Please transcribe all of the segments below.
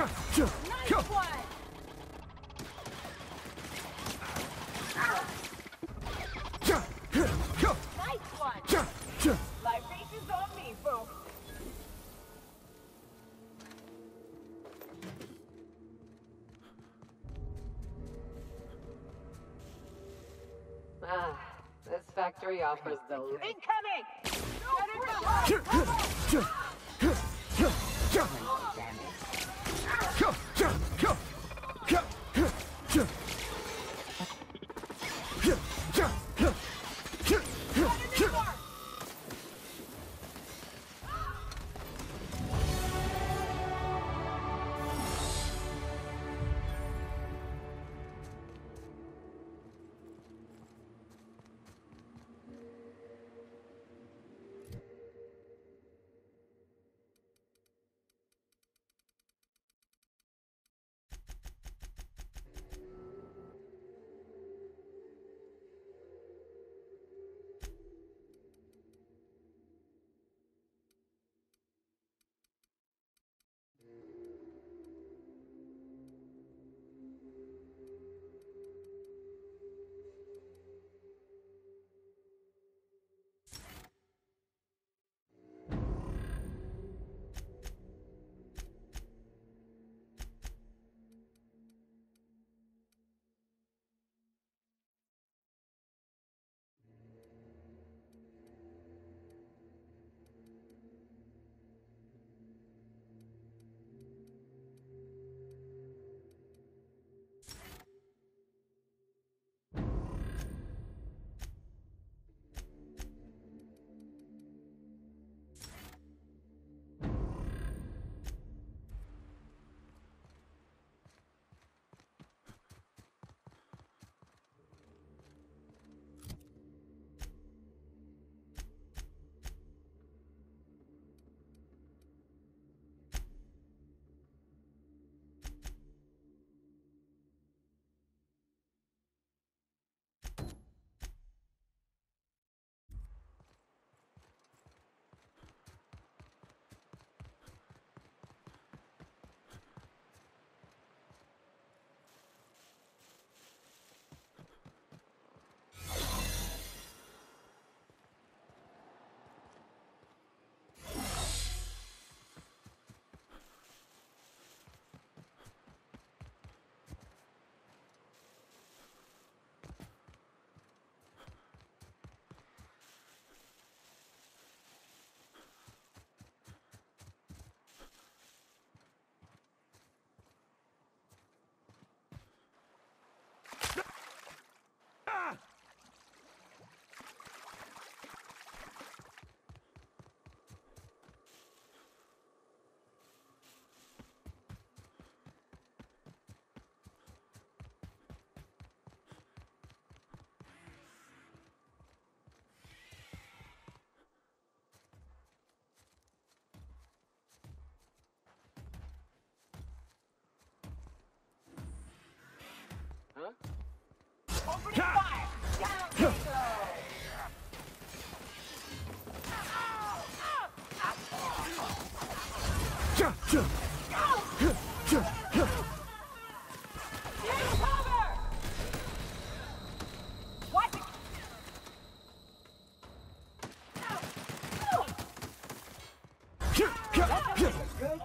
Nice one! Nice one! Libation's on me, folks. Ah, this factory offers the... Incoming! Huh? Open fire! Down they go! Take cover! What? Good.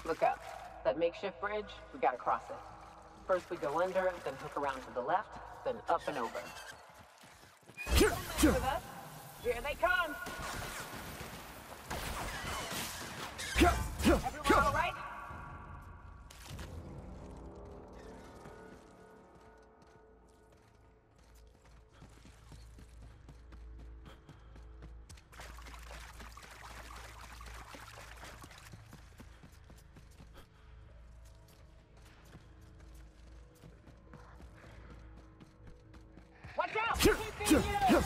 Look up. That makeshift bridge, we gotta cross it. First we go under, then hook around to the left, then up and over. With us. Here they come. Everyone all right? Watch out! Keep being you!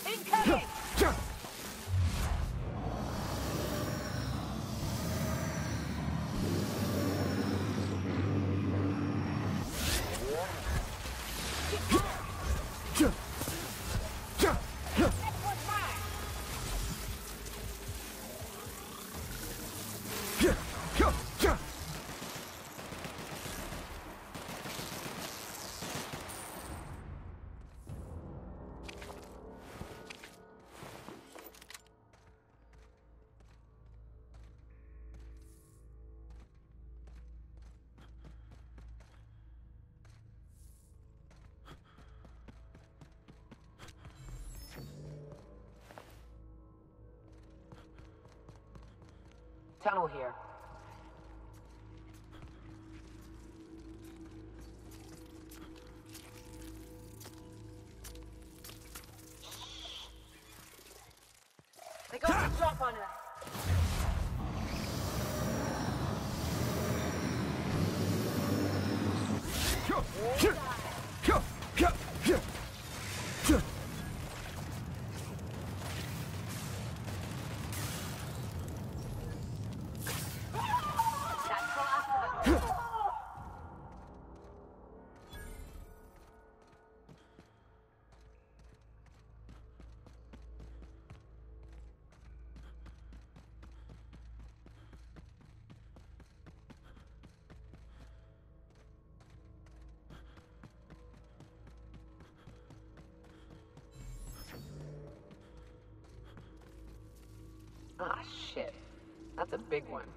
Incoming! Tunnel here. They go to drop on us. Ah, shit. That's a big one.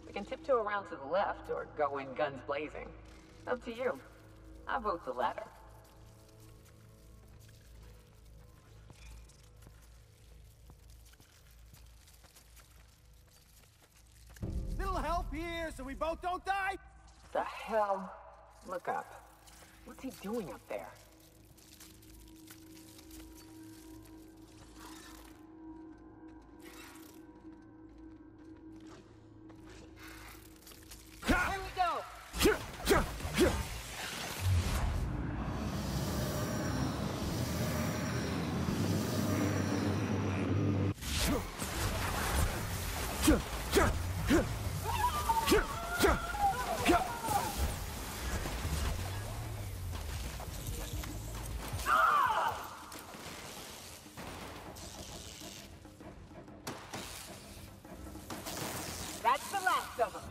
We can tiptoe around to the left or go in guns blazing. Up to you. I vote the latter. here so we both don't die? The hell? Look up. What's he doing up there? Here we go. That's the last of them.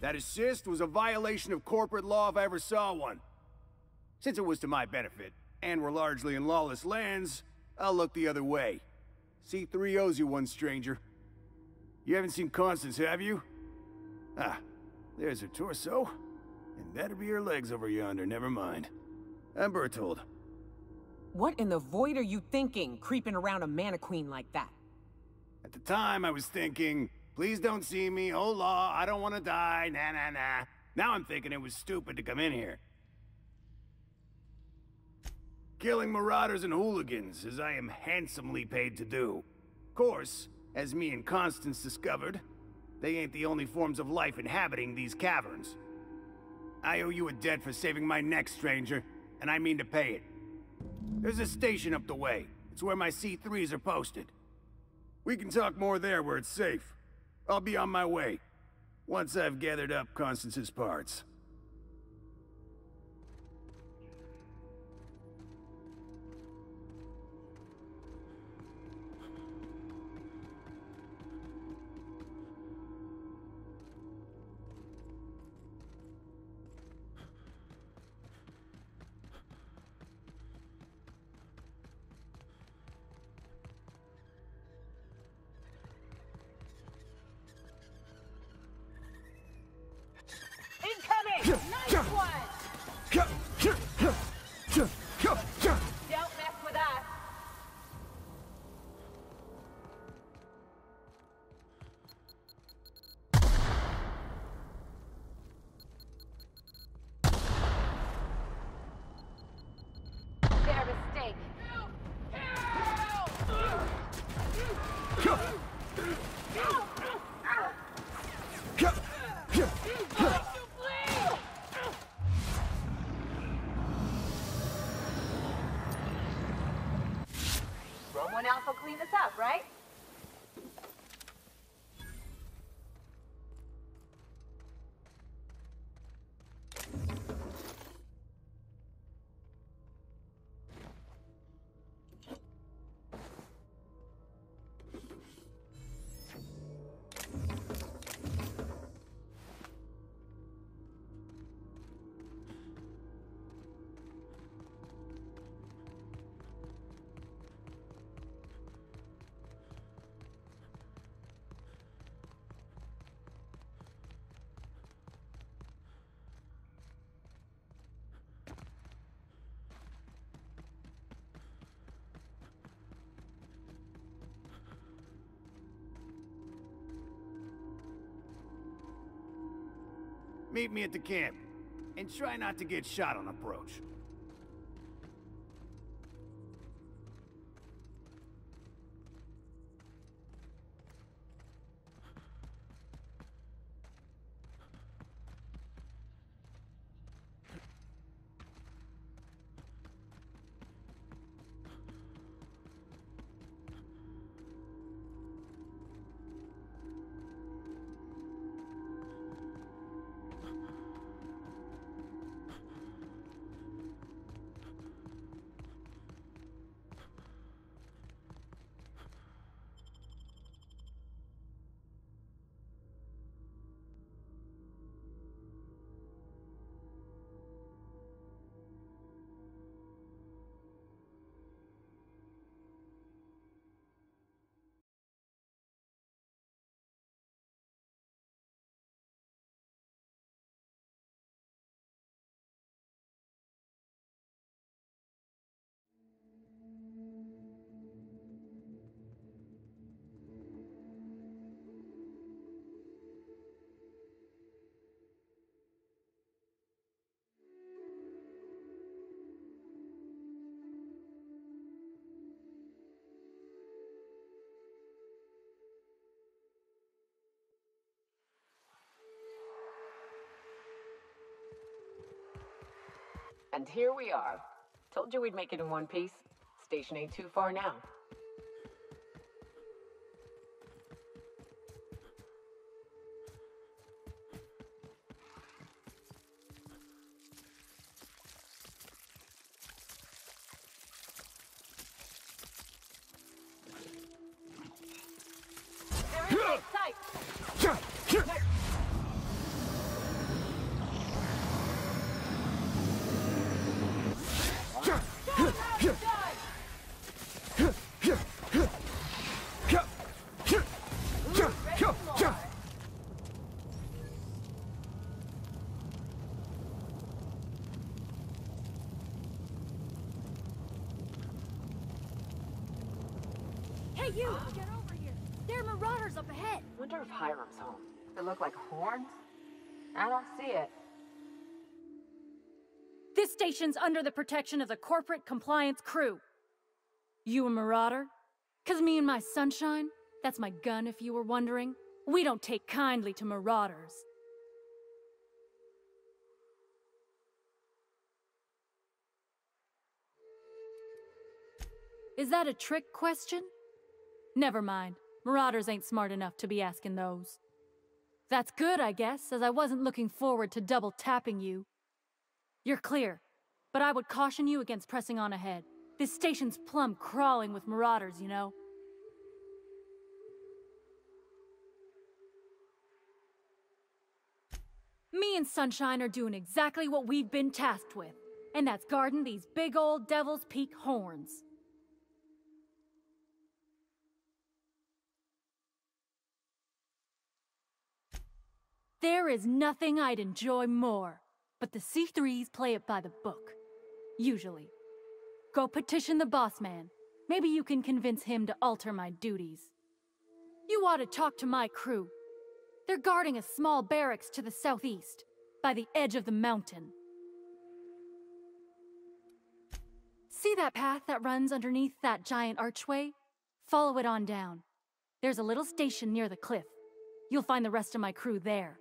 That assist was a violation of corporate law if I ever saw one. Since it was to my benefit, and we're largely in lawless lands, I'll look the other way. C3 owes you one, stranger. You haven't seen Constance, have you? Ah, there's her torso. And that'll be her legs over yonder, never mind. I'm Bertold. What in the void are you thinking, creeping around a mannequin like that? At the time, I was thinking, please don't see me, oh law, I don't want to die, nah nah nah. Now I'm thinking it was stupid to come in here. Killing marauders and hooligans, as I am handsomely paid to do. Of course, as me and Constance discovered, they ain't the only forms of life inhabiting these caverns. I owe you a debt for saving my neck, stranger, and I mean to pay it. There's a station up the way. It's where my C3s are posted. We can talk more there where it's safe. I'll be on my way, once I've gathered up Constance's parts. Incoming! Nice one! Don't mess with us. Their mistake. Someone else will clean this up, right? Meet me at the camp, and try not to get shot on approach. And here we are. Told you we'd make it in one piece. Station ain't too far now. They're in sight. Hey, you! Get over here! There are marauders up ahead! Wonder if Hiram's home. They look like horns? I don't see it. This station's under the protection of the Corporate Compliance Crew. You a marauder? 'Cause me and my sunshine, that's my gun if you were wondering, we don't take kindly to marauders. Is that a trick question? Never mind. Marauders ain't smart enough to be asking those. That's good, I guess, as I wasn't looking forward to double tapping you. You're clear, but I would caution you against pressing on ahead. This station's plumb crawling with marauders, you know. Me and Sunshine are doing exactly what we've been tasked with, and that's guarding these big old Devil's Peak horns. There is nothing I'd enjoy more, but the C3s play it by the book. Usually. Go petition the boss man. Maybe you can convince him to alter my duties. You ought to talk to my crew. They're guarding a small barracks to the southeast, by the edge of the mountain. See that path that runs underneath that giant archway? Follow it on down. There's a little station near the cliff. You'll find the rest of my crew there.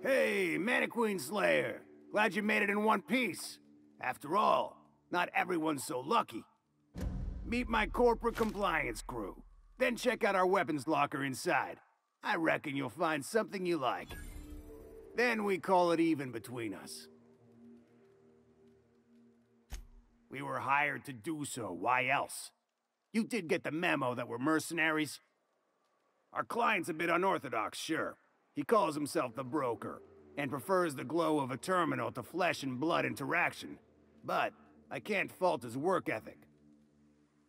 Hey, Mannequin Slayer. Glad you made it in one piece. After all, not everyone's so lucky. Meet my corporate compliance crew. Then check out our weapons locker inside. I reckon you'll find something you like. Then we call it even between us. We were hired to do so, why else? You did get the memo that we're mercenaries? Our client's a bit unorthodox, sure. He calls himself the broker, and prefers the glow of a terminal to flesh and blood interaction. But I can't fault his work ethic.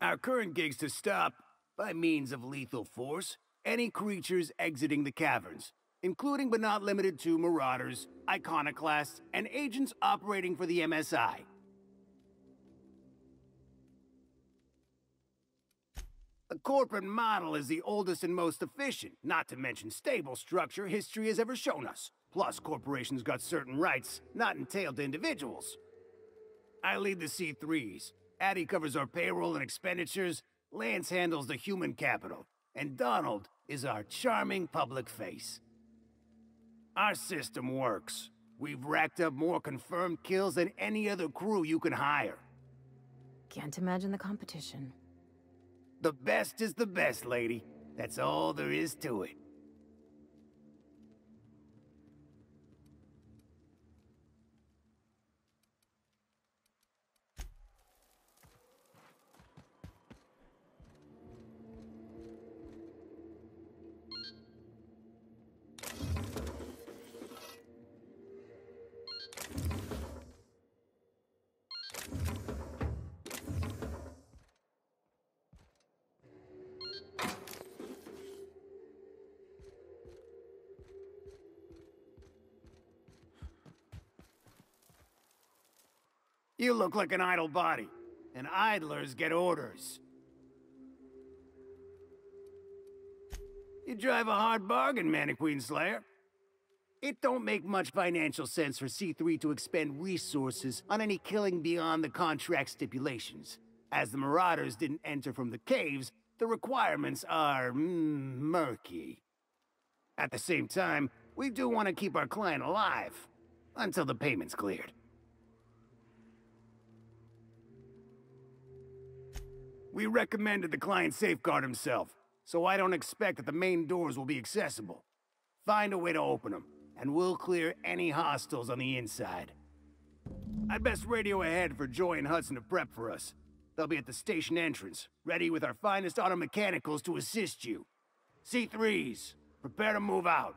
Our current gig's to stop, by means of lethal force, any creatures exiting the caverns, including but not limited to marauders, iconoclasts, and agents operating for the MSI. The corporate model is the oldest and most efficient, not to mention stable structure history has ever shown us. Plus, corporations got certain rights not entailed to individuals. I lead the C3s. Addy covers our payroll and expenditures, Lance handles the human capital, and Donald is our charming public face. Our system works. We've racked up more confirmed kills than any other crew you can hire. Can't imagine the competition. The best is the best, lady. That's all there is to it. You look like an idle body, and idlers get orders. You drive a hard bargain, Mannequin Slayer. It don't make much financial sense for C3 to expend resources on any killing beyond the contract stipulations. As the Marauders didn't enter from the caves, the requirements are murky. At the same time, we do want to keep our client alive, until the payment's cleared. We recommended the client safeguard himself, so I don't expect that the main doors will be accessible. Find a way to open them, and we'll clear any hostiles on the inside. I'd best radio ahead for Joy and Hudson to prep for us. They'll be at the station entrance, ready with our finest auto mechanicals to assist you. C3s, prepare to move out.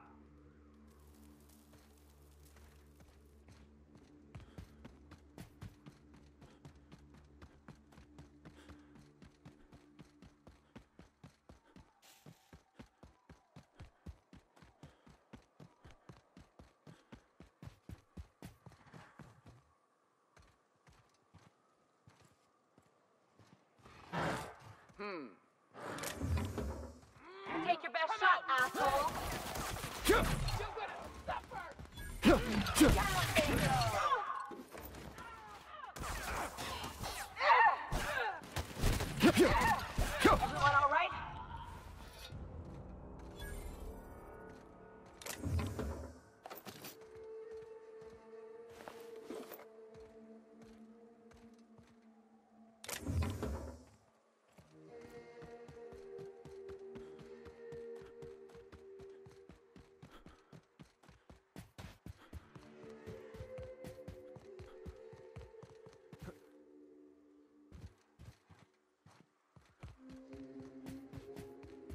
Take your best shot, asshole. Everyone all right?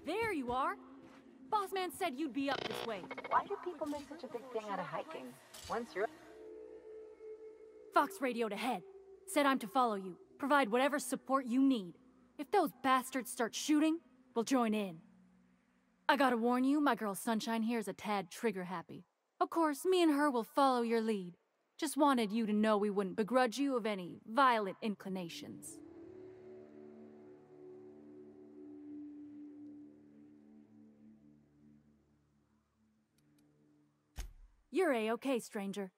There you are. Bossman said you'd be up this way. Why do people make such a big thing out of hiking? Once you're... Fox radioed ahead. Said I'm to follow you. Provide whatever support you need. If those bastards start shooting, we'll join in. I gotta warn you, my girl Sunshine here is a tad trigger-happy. Of course, me and her will follow your lead. Just wanted you to know we wouldn't begrudge you of any violent inclinations. You're A-okay, stranger.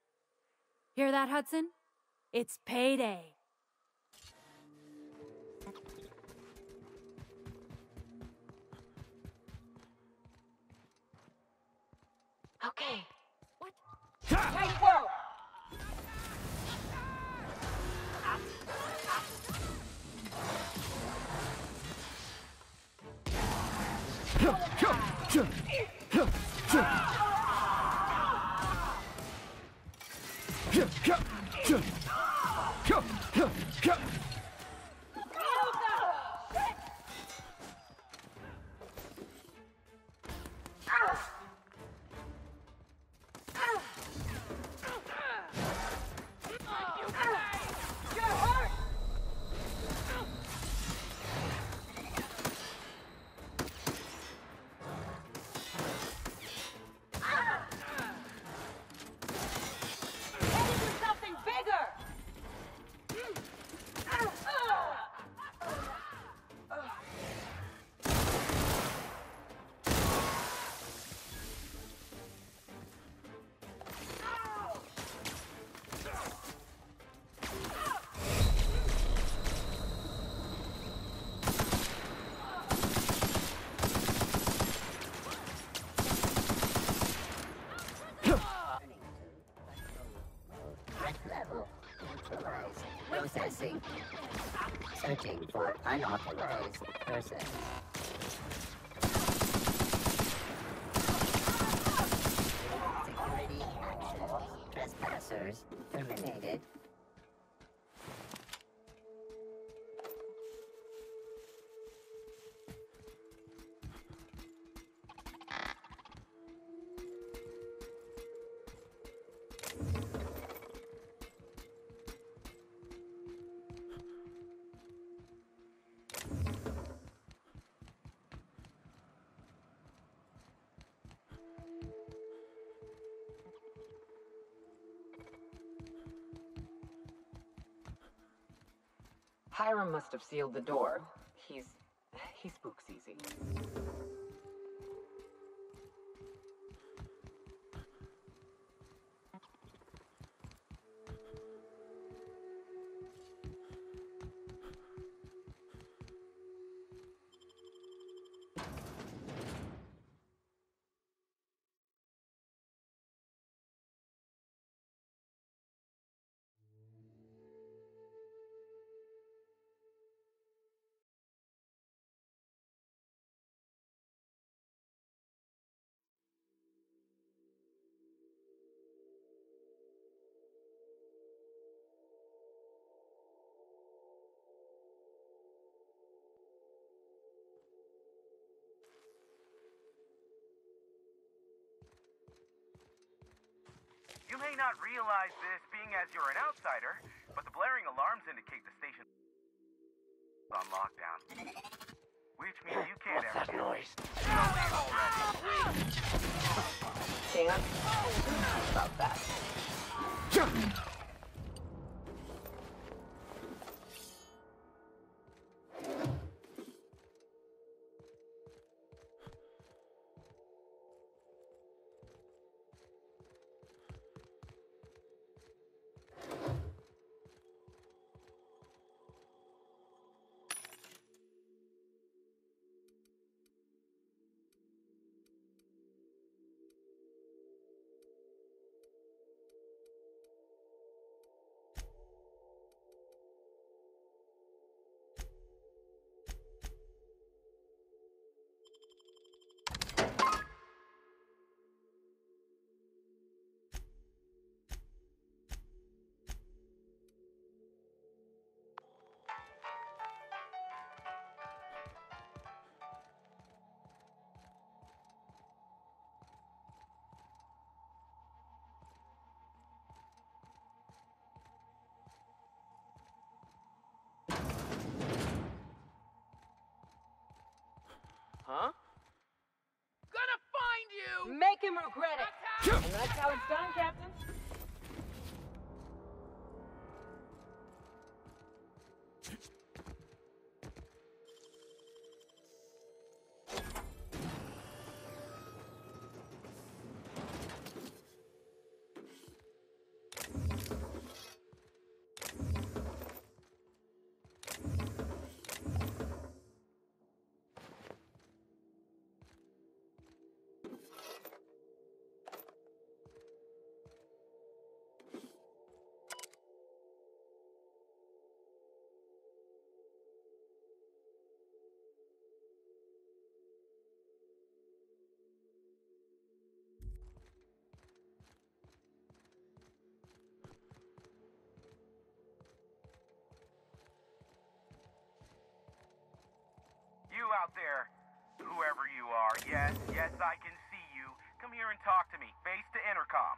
Hear that, Hudson? It's payday. Okay. What? Something bigger! Level. Processing. Searching for unauthorized person. Security actions. Trespassers terminated. Hiram must have sealed the door. He spooks easy. You may not realize this being as you're an outsider, but the blaring alarms indicate the station is on lockdown. Which means you can't ever get noise. Dan, about that. Huh? Gonna find you! Make him regret it! And that's how it's done, Captain. out there. Whoever you are, yes, I can see you. Come here and talk to me, face to intercom.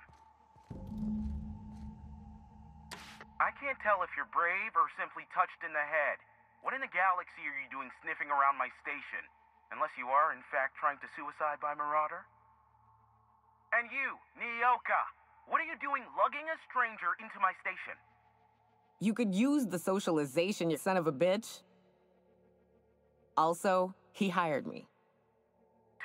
I can't tell if you're brave or simply touched in the head. What in the galaxy are you doing sniffing around my station? Unless you are, in fact, trying to suicide by Marauder? And you, Nyoka, what are you doing lugging a stranger into my station? You could use the socialization, you son of a bitch. Also, he hired me.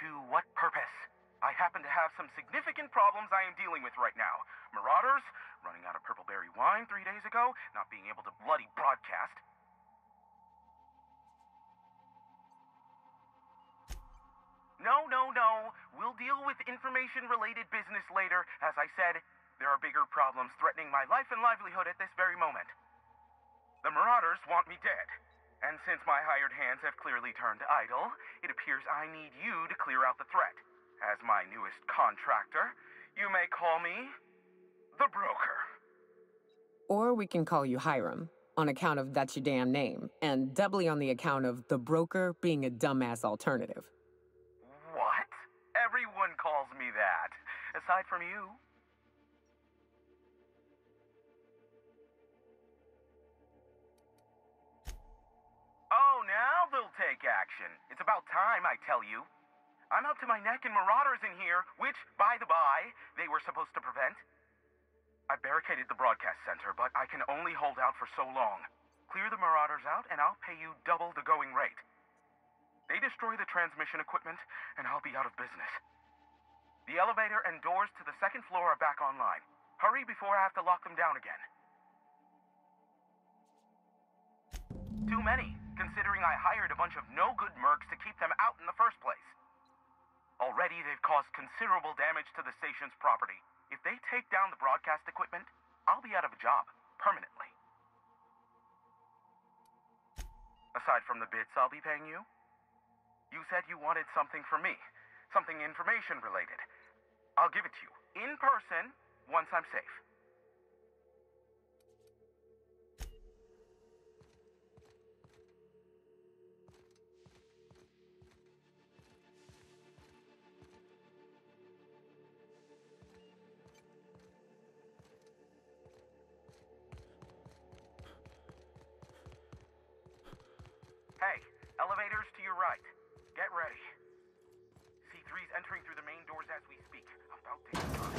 To what purpose? I happen to have some significant problems I am dealing with right now. Marauders, running out of purple-berry wine 3 days ago, not being able to bloody broadcast. No. We'll deal with information-related business later. As I said, there are bigger problems threatening my life and livelihood at this very moment. The Marauders want me dead. And since my hired hands have clearly turned idle, it appears I need you to clear out the threat. As my newest contractor, you may call me the Broker. Or we can call you Hiram, on account of that's your damn name, and doubly on the account of the Broker being a dumbass alternative. What? Everyone calls me that, aside from you. Oh, now they'll take action. It's about time, I tell you. I'm up to my neck in Marauders in here, which, by the by, they were supposed to prevent. I barricaded the broadcast center, but I can only hold out for so long. Clear the Marauders out, and I'll pay you double the going rate. They destroy the transmission equipment, and I'll be out of business. The elevator and doors to the second floor are back online. Hurry before I have to lock them down again. Too many, considering I hired a bunch of no-good mercs to keep them out in the first place. Already, they've caused considerable damage to the station's property. If they take down the broadcast equipment, I'll be out of a job, permanently. Aside from the bits I'll be paying you, you said you wanted something from me, something information-related. I'll give it to you, in person, once I'm safe. Hey, elevators to your right. Get ready. C3's entering through the main doors as we speak. About to start.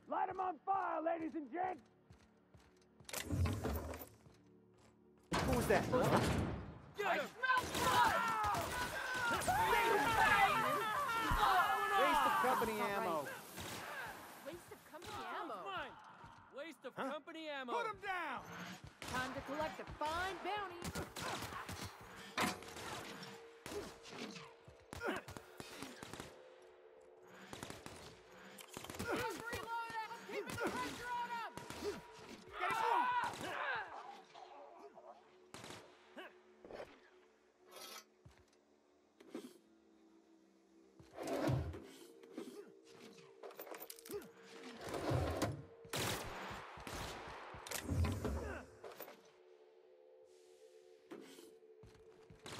Light 'em on fire, ladies and gents! Who was that? I smell blood! Waste of company ammo. Waste of company ammo. Fine. Waste of company ammo. Put 'em down! Time to collect a fine bounty. Just reload it. Keep the pressure on him. Get it going!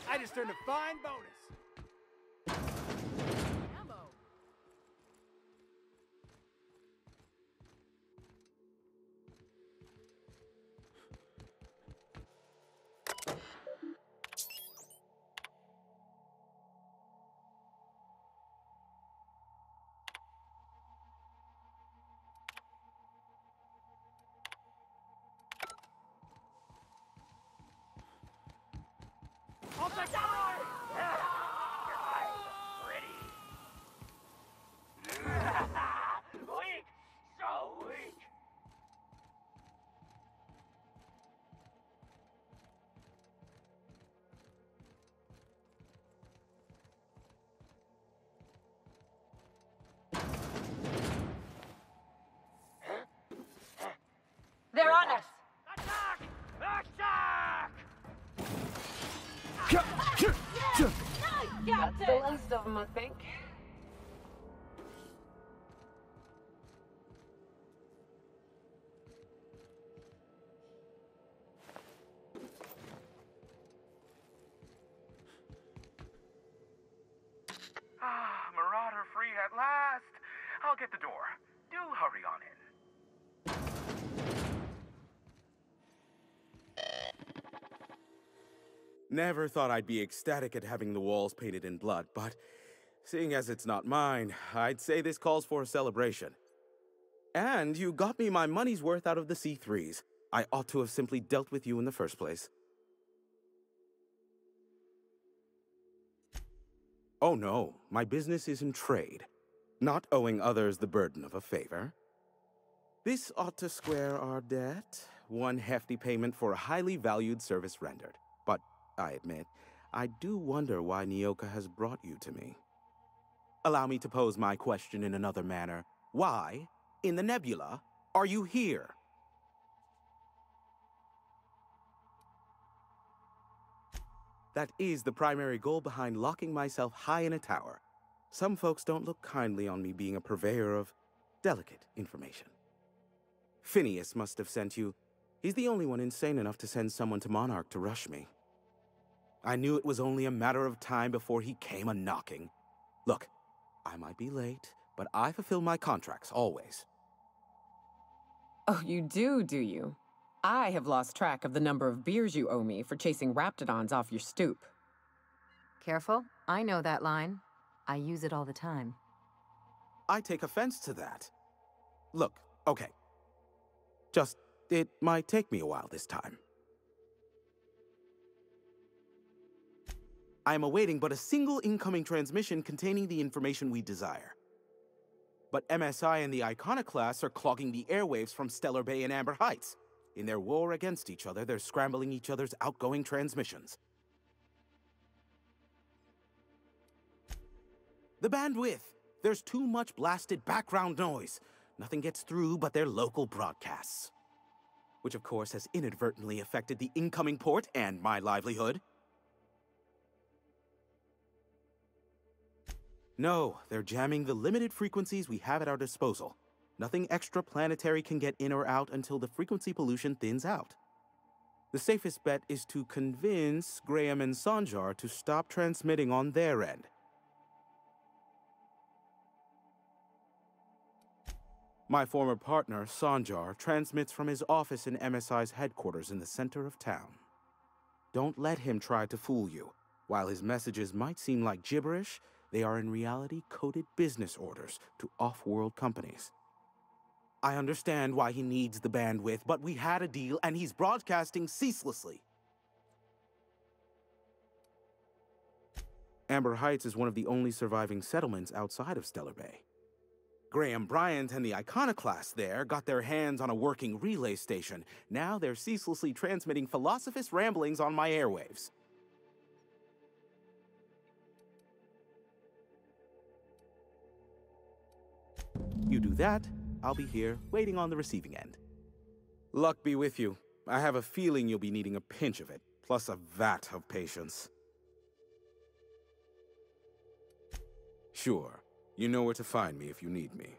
I just earned a fine bonus. Ammo. I'll take that! Weak! So weak! They're on us! Attack! Attack! That's the last of them, I think. Ah, Marauder free at last. I'll get the door. Do hurry on in. Never thought I'd be ecstatic at having the walls painted in blood, but seeing as it's not mine, I'd say this calls for a celebration. And you got me my money's worth out of the C3s. I ought to have simply dealt with you in the first place. Oh no, my business is in trade, not owing others the burden of a favor. This ought to square our debt. One hefty payment for a highly valued service rendered. But I admit, I do wonder why Nyoka has brought you to me. Allow me to pose my question in another manner. Why, in the nebula, are you here? That is the primary goal behind locking myself high in a tower. Some folks don't look kindly on me being a purveyor of delicate information. Phineas must have sent you. He's the only one insane enough to send someone to Monarch to rush me. I knew it was only a matter of time before he came a-knocking. Look, I might be late, but I fulfill my contracts, always. Oh, you do you? I have lost track of the number of beers you owe me for chasing raptidons off your stoop. Careful, I know that line. I use it all the time. I take offense to that. Look, okay. Just, it might take me a while this time. I am awaiting but a single incoming transmission containing the information we desire. But MSI and the Iconoclasts are clogging the airwaves from Stellar Bay and Amber Heights. In their war against each other, they're scrambling each other's outgoing transmissions. The bandwidth! There's too much blasted background noise. Nothing gets through but their local broadcasts. Which of course has inadvertently affected the incoming port and my livelihood. No, they're jamming the limited frequencies we have at our disposal. Nothing extraplanetary can get in or out until the frequency pollution thins out. The safest bet is to convince Graham and Sanjar to stop transmitting on their end. My former partner, Sanjar, transmits from his office in MSI's headquarters in the center of town. Don't let him try to fool you. While his messages might seem like gibberish, they are in reality coded business orders to off-world companies. I understand why he needs the bandwidth, but we had a deal and he's broadcasting ceaselessly. Amber Heights is one of the only surviving settlements outside of Stellar Bay. Graham Bryant and the Iconoclasts there got their hands on a working relay station. Now they're ceaselessly transmitting Philosophist ramblings on my airwaves. You do that, I'll be here, waiting on the receiving end. Luck be with you. I have a feeling you'll be needing a pinch of it, plus a vat of patience. Sure. You know where to find me if you need me.